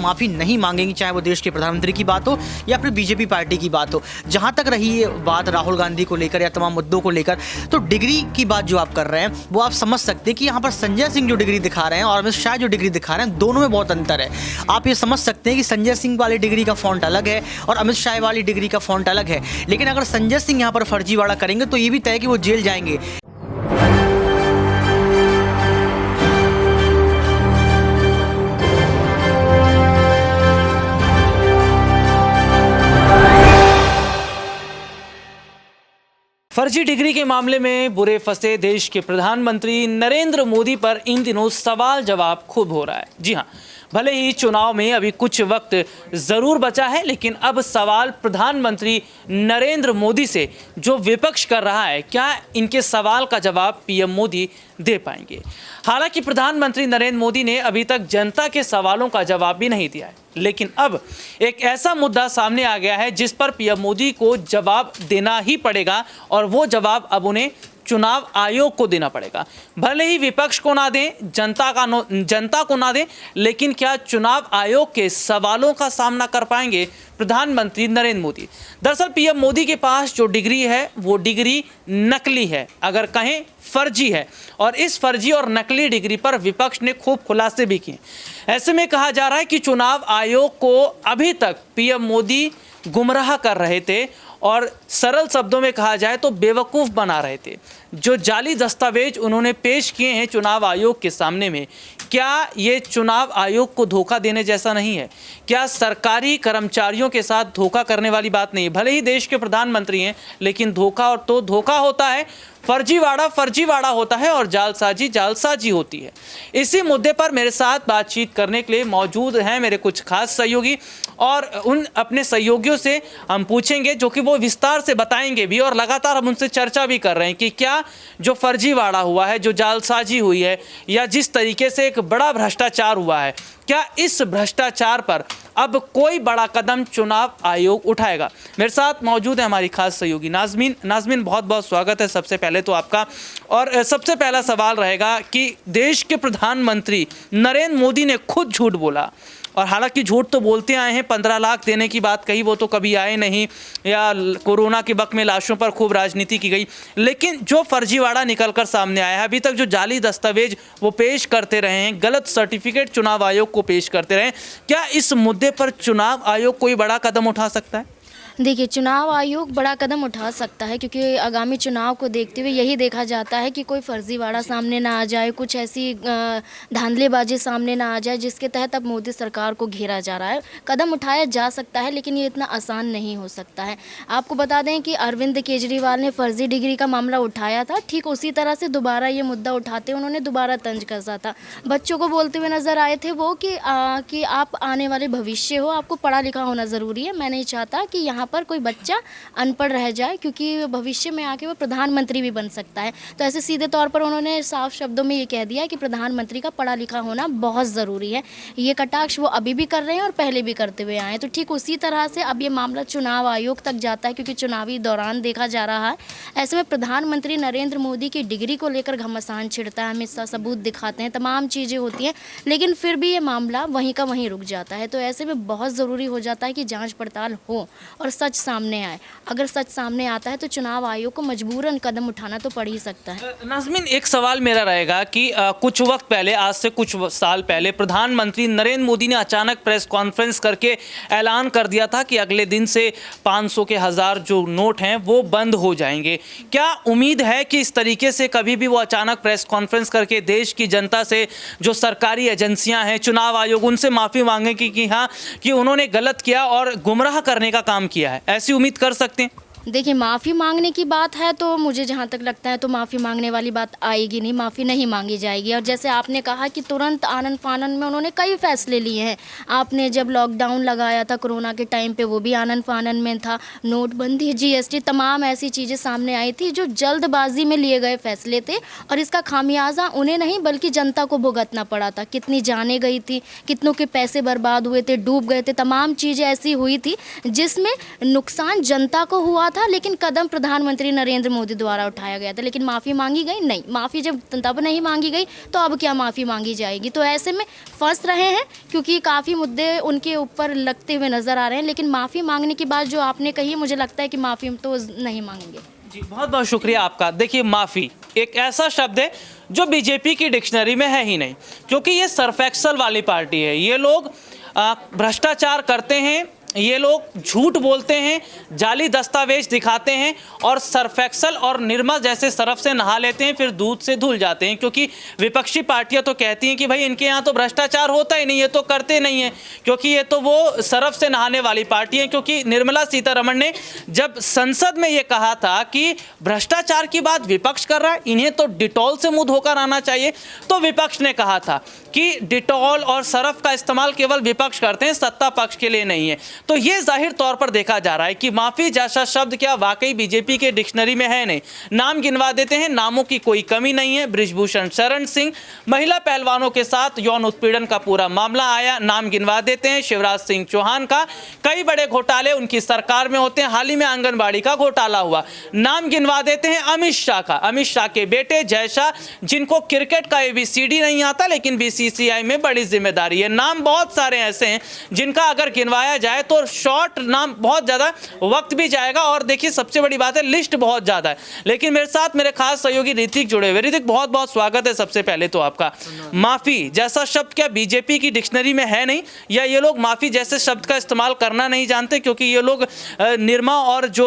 माफ़ी नहीं मांगेंगी, चाहे वो देश के प्रधानमंत्री की बात हो या फिर बीजेपी पार्टी की बात हो। जहाँ तक रही ये बात राहुल गांधी को लेकर या तमाम मुद्दों को लेकर, तो डिग्री की बात जो आप कर रहे हैं वो आप समझ सकते हैं कि यहाँ पर संजय सिंह जो डिग्री दिखा रहे हैं और अमित शाह जो डिग्री दिखा रहे हैं, दोनों में बहुत अंतर है। आप ये समझ सकते हैं कि संजय सिंह वाली डिग्री का फॉन्ट अलग है और अमित शाह वाली डिग्री का फॉन्ट अलग है। लेकिन अगर संजय सिंह यहाँ पर फर्जीवाड़ा करेंगे तो ये भी तय है कि वो जेल जाएंगे। फर्जी डिग्री के मामले में बुरे फंसे देश के प्रधानमंत्री नरेंद्र मोदी पर इन दिनों सवाल जवाब खूब हो रहा है। जी हाँ, भले ही चुनाव में अभी कुछ वक्त ज़रूर बचा है, लेकिन अब सवाल प्रधानमंत्री नरेंद्र मोदी से जो विपक्ष कर रहा है, क्या इनके सवाल का जवाब पीएम मोदी दे पाएंगे? हालांकि प्रधानमंत्री नरेंद्र मोदी ने अभी तक जनता के सवालों का जवाब भी नहीं दिया है, लेकिन अब एक ऐसा मुद्दा सामने आ गया है जिस पर पीएम मोदी को जवाब देना ही पड़ेगा और वो जवाब अब उन्हें चुनाव आयोग को देना पड़ेगा। भले ही विपक्ष को ना दें, जनता को ना दें, लेकिन क्या चुनाव आयोग के सवालों का सामना कर पाएंगे प्रधानमंत्री नरेंद्र मोदी? दरअसल पीएम मोदी के पास जो डिग्री है वो डिग्री नकली है, अगर कहें फर्जी है, और इस फर्जी और नकली डिग्री पर विपक्ष ने खूब खुलासे भी किए। ऐसे में कहा जा रहा है कि चुनाव आयोग को अभी तक पीएम मोदी गुमराह कर रहे थे और सरल शब्दों में कहा जाए तो बेवकूफ़ बना रहे थे। जो जाली दस्तावेज उन्होंने पेश किए हैं चुनाव आयोग के सामने में, क्या ये चुनाव आयोग को धोखा देने जैसा नहीं है? क्या सरकारी कर्मचारियों के साथ धोखा करने वाली बात नहीं है? भले ही देश के प्रधानमंत्री हैं, लेकिन धोखा और तो धोखा होता है, फर्जीवाड़ा होता है और जालसाजी होती है। इसी मुद्दे पर मेरे साथ बातचीत करने के लिए मौजूद हैं मेरे कुछ खास सहयोगी, और उन अपने सहयोगियों से हम पूछेंगे जो कि वो विस्तार से बताएंगे भी, और लगातार हम उनसे चर्चा भी कर रहे हैं कि क्या जो फर्जीवाड़ा हुआ है, जो जालसाजी हुई है, या जिस तरीके से एक बड़ा भ्रष्टाचार हुआ है, क्या इस भ्रष्टाचार पर अब कोई बड़ा कदम चुनाव आयोग उठाएगा? मेरे साथ मौजूद है हमारी खास सहयोगी नाज़मीन, बहुत बहुत स्वागत है सबसे पहले तो आपका। और सबसे पहला सवाल रहेगा कि देश के प्रधानमंत्री नरेंद्र मोदी ने खुद झूठ बोला, और हालांकि झूठ तो बोलते आए हैं, 15 लाख देने की बात कही, वो तो कभी आए नहीं, या कोरोना के वक्त में लाशों पर खूब राजनीति की गई, लेकिन जो फर्जीवाड़ा निकल कर सामने आया है, अभी तक जो जाली दस्तावेज वो पेश करते रहे हैं, गलत सर्टिफिकेट चुनाव आयोग को पेश करते रहे, क्या इस मुद्दे पर चुनाव आयोग कोई बड़ा कदम उठा सकता है? देखिए, चुनाव आयोग बड़ा कदम उठा सकता है, क्योंकि आगामी चुनाव को देखते हुए यही देखा जाता है कि कोई फर्जीवाड़ा सामने ना आ जाए, कुछ ऐसी धांधलेबाजी सामने ना आ जाए जिसके तहत अब मोदी सरकार को घेरा जा रहा है। कदम उठाया जा सकता है, लेकिन ये इतना आसान नहीं हो सकता है। आपको बता दें कि अरविंद केजरीवाल ने फर्जी डिग्री का मामला उठाया था, ठीक उसी तरह से दोबारा ये मुद्दा उठाते उन्होंने दोबारा तंज कसा था। बच्चों को बोलते हुए नजर आए थे वो कि आप आने वाले भविष्य हो, आपको पढ़ा लिखा होना ज़रूरी है। मैं नहीं चाहता कि यहाँ पर कोई बच्चा अनपढ़ रह जाए, क्योंकि भविष्य में आके वो प्रधानमंत्री भी बन सकता है। तो ऐसे सीधे तौर पर उन्होंने साफ शब्दों में ये कह दिया कि प्रधानमंत्री का पढ़ा लिखा होना बहुत ज़रूरी है। ये कटाक्ष वो अभी भी कर रहे हैं और पहले भी करते हुए आए हैं। तो ठीक उसी तरह से अब ये मामला चुनाव आयोग तक जाता है, क्योंकि चुनावी दौरान देखा जा रहा है। ऐसे में प्रधानमंत्री नरेंद्र मोदी की डिग्री को लेकर घमासान छिड़ता है, हमेशा सबूत दिखाते हैं, तमाम चीज़ें होती हैं, लेकिन फिर भी ये मामला वहीं का वहीं रुक जाता है। तो ऐसे में बहुत ज़रूरी हो जाता है कि जाँच पड़ताल हो और सच सामने आए। अगर सच सामने आता है तो चुनाव आयोग को मजबूरन कदम उठाना तो पड़ ही सकता है। नाज़मीन, एक सवाल मेरा रहेगा कि कुछ वक्त पहले, आज से कुछ साल पहले, प्रधानमंत्री नरेंद्र मोदी ने अचानक प्रेस कॉन्फ्रेंस करके ऐलान कर दिया था कि अगले दिन से 500 के 1000 जो नोट हैं वो बंद हो जाएंगे। क्या उम्मीद है कि इस तरीके से कभी भी वो अचानक प्रेस कॉन्फ्रेंस करके देश की जनता से, जो सरकारी एजेंसियां हैं, चुनाव आयोग, उनसे माफ़ी मांगेंगे कि हाँ, कि उन्होंने गलत किया और गुमराह करने का काम किया है? ऐसी उम्मीद कर सकते हैं? देखिए, माफ़ी मांगने की बात है तो मुझे जहाँ तक लगता है तो माफ़ी मांगने वाली बात आएगी नहीं, माफ़ी नहीं मांगी जाएगी। और जैसे आपने कहा कि तुरंत आनन फानन में उन्होंने कई फैसले लिए हैं। आपने जब लॉकडाउन लगाया था कोरोना के टाइम पे, वो भी आनन फानन में था। नोटबंदी, जीएसटी, तमाम ऐसी चीज़ें सामने आई थी जो जल्दबाजी में लिए गए फैसले थे, और इसका खामियाजा उन्हें नहीं बल्कि जनता को भुगतना पड़ा था। कितनी जानें गई थी, कितनों के पैसे बर्बाद हुए थे, डूब गए थे, तमाम चीज़ें ऐसी हुई थी जिसमें नुकसान जनता को हुआ था, लेकिन कदम प्रधानमंत्री नरेंद्र मोदी द्वारा उठाया गया था, लेकिन माफ़ी मांगी गई नहीं। माफ़ी जब तब नहीं मांगी गई तो अब क्या माफ़ी मांगी जाएगी? तो ऐसे में फंस रहे हैं, क्योंकि काफ़ी मुद्दे उनके ऊपर लगते हुए नज़र आ रहे हैं। लेकिन माफ़ी मांगने की बात जो आपने कही है, मुझे लगता है कि माफ़ी तो नहीं मांगेंगे। जी, बहुत बहुत शुक्रिया आपका। देखिए, माफ़ी एक ऐसा शब्द है जो बीजेपी की डिक्शनरी में है ही नहीं, क्योंकि ये सर्फ एक्सल वाली पार्टी है। ये लोग भ्रष्टाचार करते हैं, ये लोग झूठ बोलते हैं, जाली दस्तावेज दिखाते हैं और सर्फ एक्सल और निरमा जैसे सरफ से नहा लेते हैं, फिर दूध से धुल जाते हैं। क्योंकि विपक्षी पार्टियां तो कहती हैं कि भाई इनके यहाँ तो भ्रष्टाचार होता ही नहीं, ये तो करते नहीं है, क्योंकि ये तो वो सरफ से नहाने वाली पार्टी है। क्योंकि निर्मला सीतारमण ने जब संसद में ये कहा था कि भ्रष्टाचार की बात विपक्ष कर रहा है, इन्हें तो डिटॉल से मुंह धोकर आना चाहिए, तो विपक्ष ने कहा था कि डिटॉल और सरफ का इस्तेमाल केवल विपक्ष करते हैं, सत्ता पक्ष के लिए नहीं है। तो ये जाहिर तौर पर देखा जा रहा है कि माफ़ी जैसा शब्द क्या वाकई बीजेपी के डिक्शनरी में है नहीं। नाम गिनवा देते हैं, नामों की कोई कमी नहीं है। बृजभूषण शरण सिंह, महिला पहलवानों के साथ यौन उत्पीड़न का पूरा मामला आया, नाम गिनवा देते हैं। शिवराज सिंह चौहान का, कई बड़े घोटाले उनकी सरकार में होते हैं। हाल ही में आंगनबाड़ी का घोटाला हुआ, नाम गिनवा देते हैं। अमित शाह का, अमित शाह के बेटे जय शाह, जिनको क्रिकेट का ABCD नहीं आता, लेकिन BCCI में बड़ी जिम्मेदारी है। नाम बहुत सारे ऐसे हैं जिनका अगर गिनवाया जाए तो शॉर्ट नाम बहुत ज़्यादा वक्त भी जाएगा। और देखिए, सबसे बड़ी बात है, लिस्ट बहुत ज़्यादा है। लेकिन मेरे साथ मेरे खास सहयोगी ऋतिक जुड़े हुए। ऋतिक, बहुत बहुत स्वागत है सबसे पहले तो आपका। माफ़ी जैसा शब्द क्या बीजेपी की डिक्शनरी में है नहीं, या ये लोग माफ़ी जैसे शब्द का इस्तेमाल करना नहीं जानते, क्योंकि ये लोग निरमा और जो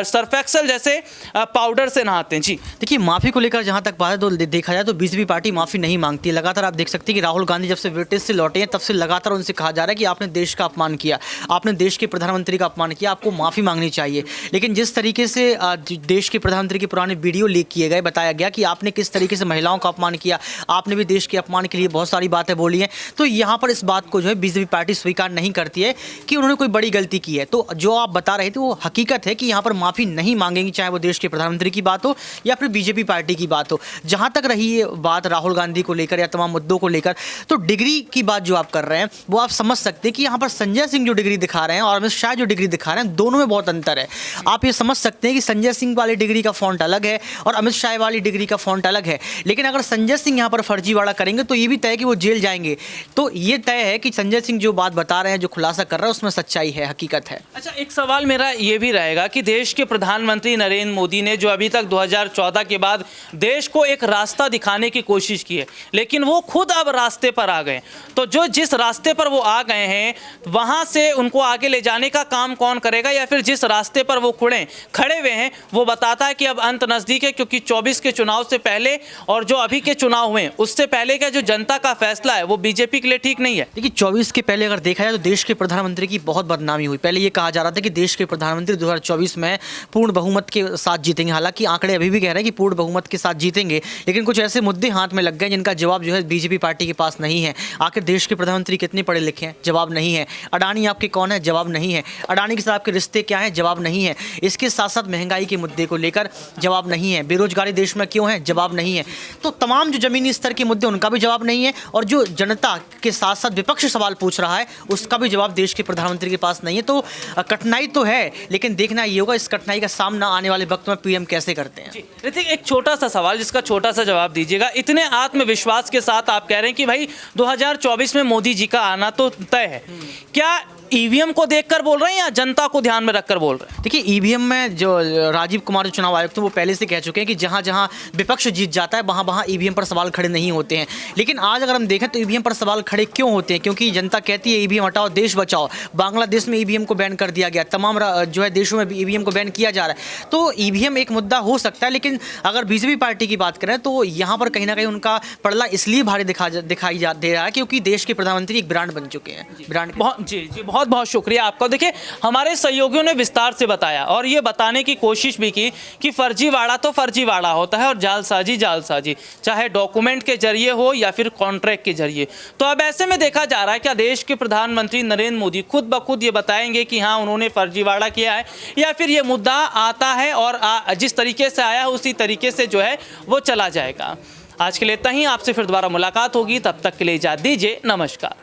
सर्फ एक्सल जैसे पाउडर से नहाते हैं? जी देखिए, माफ़ी को लेकर जहाँ तक बात है तो देखा जाए तो बीजेपी पार्टी माफ़ी नहीं मांगती है। लगातार आप देख सकते हैं कि राहुल गांधी जब से ब्रिटेन से लौटे हैं तब से लगातार उनसे कहा जा रहा है कि आपने देश का अपमान किया, आपने देश के प्रधानमंत्री का अपमान किया, आपको माफ़ी मांगनी चाहिए। लेकिन जिस तरीके से देश के प्रधानमंत्री के पुराने वीडियो लीक किए गए, बताया गया कि आपने किस तरीके से महिलाओं का अपमान किया, आपने भी देश के अपमान के लिए बहुत सारी बातें बोली हैं, तो यहाँ पर इस बात को जो है बीजेपी पार्टी स्वीकार नहीं करती है कि उन्होंने कोई बड़ी गलती की है। तो जो आप बता रहे थे वो हकीकत है कि यहाँ पर माफ़ी नहीं मांगेंगी, चाहे वो देश के प्रधानमंत्री की बात हो या फिर बीजेपी पार्टी की बात हो। जहाँ तक रही ये बात राहुल गांधी को लेकर या तमाम मुद्दों को लेकर, तो डिग्री की बात जो आप कर रहे हैं वो आप समझ सकते हैं कि यहाँ पर संजय सिंह जो डिग्री दिखा रहे हैं और अमित शाह जो डिग्री दिखा रहे हैं, दोनों में बहुत अंतर है। आप ये समझ सकते हैं कि संजय सिंह वाली डिग्री का फॉन्ट अलग है और अमित शाह वाली डिग्री का फॉन्ट अलग है। लेकिन अगर संजय सिंह यहाँ पर फर्जीवाड़ा करेंगे तो ये भी तय है कि वो जेल जाएंगे। तो ये तय है कि संजय सिंह जो बात बता रहे हैं, जो खुलासा कर रहे हैं, उसमें सच्चाई है, हकीकत है। अच्छा, एक सवाल मेरा ये भी रहेगा कि देश के प्रधानमंत्री नरेंद्र मोदी ने जो अभी तक 2014 के बाद देश को एक रास्ता दिखाने की कोशिश की है, लेकिन वो खुद अब रास्ते पर आ गए, तो जो जिस रास्ते पर वो आ गए हैं वहाँ से उनको आगे ले जाने का काम कौन करेगा? या फिर जिस रास्ते पर वो खड़े हुए हैं वो बताता है कि अब अंत नज़दीक है, क्योंकि 24 के चुनाव से पहले और जो अभी के चुनाव हुए उससे पहले का जो जनता का फैसला है वो बीजेपी के लिए ठीक नहीं है। देखिए, 24 के पहले अगर देखा जाए तो देश के प्रधानमंत्री की बहुत बदनामी हुई। पहले ये कहा जा रहा था कि देश के प्रधानमंत्री 2024 में पूर्ण बहुमत के साथ जीतेंगे। हालांकि आंकड़े अभी भी कह रहे हैं कि पूर्ण बहुमत के साथ जीतेंगे, लेकिन कुछ ऐसे मुद्दे हाथ में लग गए जिनका जवाब जो है बीजेपी पार्टी के पास नहीं है। आखिर देश के प्रधानमंत्री कितने पढ़े लिखे हैं? जवाब नहीं है। अडानी आपके कौन है? जवाब नहीं है। अडानी के साथ आपके रिश्ते क्या हैं? जवाब नहीं है। इसके साथ साथ महंगाई के मुद्दे को लेकर जवाब नहीं है। बेरोजगारी देश में क्यों है? जवाब नहीं है। तो तमाम जो जमीनी स्तर के मुद्दे उनका भी जवाब नहीं है, और जो जनता के साथ साथ विपक्ष सवाल पूछ रहा है उसका भी जवाब देश के प्रधानमंत्री के पास नहीं है। तो कठिनाई तो है, लेकिन देखना ये होगा इस कठिनाई का सामना आने वाले वक्त में पीएम कैसे करते हैं। ऋतिक, एक छोटा सा सवाल जिसका छोटा सा जवाब दीजिएगा। इतने आत्मविश्वास के साथ आप कह रहे हैं कि भाई 2024 में मोदी जी का आना तो तय है, क्या ईवीएम को देखकर बोल रहे हैं या जनता को ध्यान में रखकर बोल रहे हैं? देखिए, ईवीएम में जो राजीव कुमार जो चुनाव आयुक्त थे वो पहले से कह चुके हैं कि जहां जहां विपक्ष जीत जाता है वहां ईवीएम पर सवाल खड़े नहीं होते हैं। लेकिन आज अगर हम देखें तो ईवीएम पर सवाल खड़े क्यों होते हैं? क्योंकि जनता कहती है ईवीएम हटाओ, देश बचाओ। बांग्लादेश में ईवीएम को बैन कर दिया गया, तमाम जो है देशों में ईवीएम को बैन किया जा रहा है। तो ईवीएम एक मुद्दा हो सकता है, लेकिन अगर बीजेपी पार्टी की बात करें तो यहाँ पर कहीं ना कहीं उनका पड़ला इसलिए भारी दिखाई दे रहा है क्योंकि देश के प्रधानमंत्री एक ब्रांड बन चुके हैं। ब्रांड जी, बहुत बहुत शुक्रिया आपका। देखिए, हमारे सहयोगियों ने विस्तार से बताया और ये बताने की कोशिश भी की कि फर्जीवाड़ा तो फर्जीवाड़ा होता है और जालसाजी जालसाजी, चाहे डॉक्यूमेंट के जरिए हो या फिर कॉन्ट्रैक्ट के जरिए। तो अब ऐसे में देखा जा रहा है क्या देश के प्रधानमंत्री नरेंद्र मोदी खुद ब खुद ये बताएंगे कि हाँ उन्होंने फर्जीवाड़ा किया है, या फिर ये मुद्दा आता है और जिस तरीके से आया है उसी तरीके से जो है वो चला जाएगा। आज के लिए इतना ही, आपसे फिर दोबारा मुलाकात होगी, तब तक के लिए इजाज़त दीजिए, नमस्कार।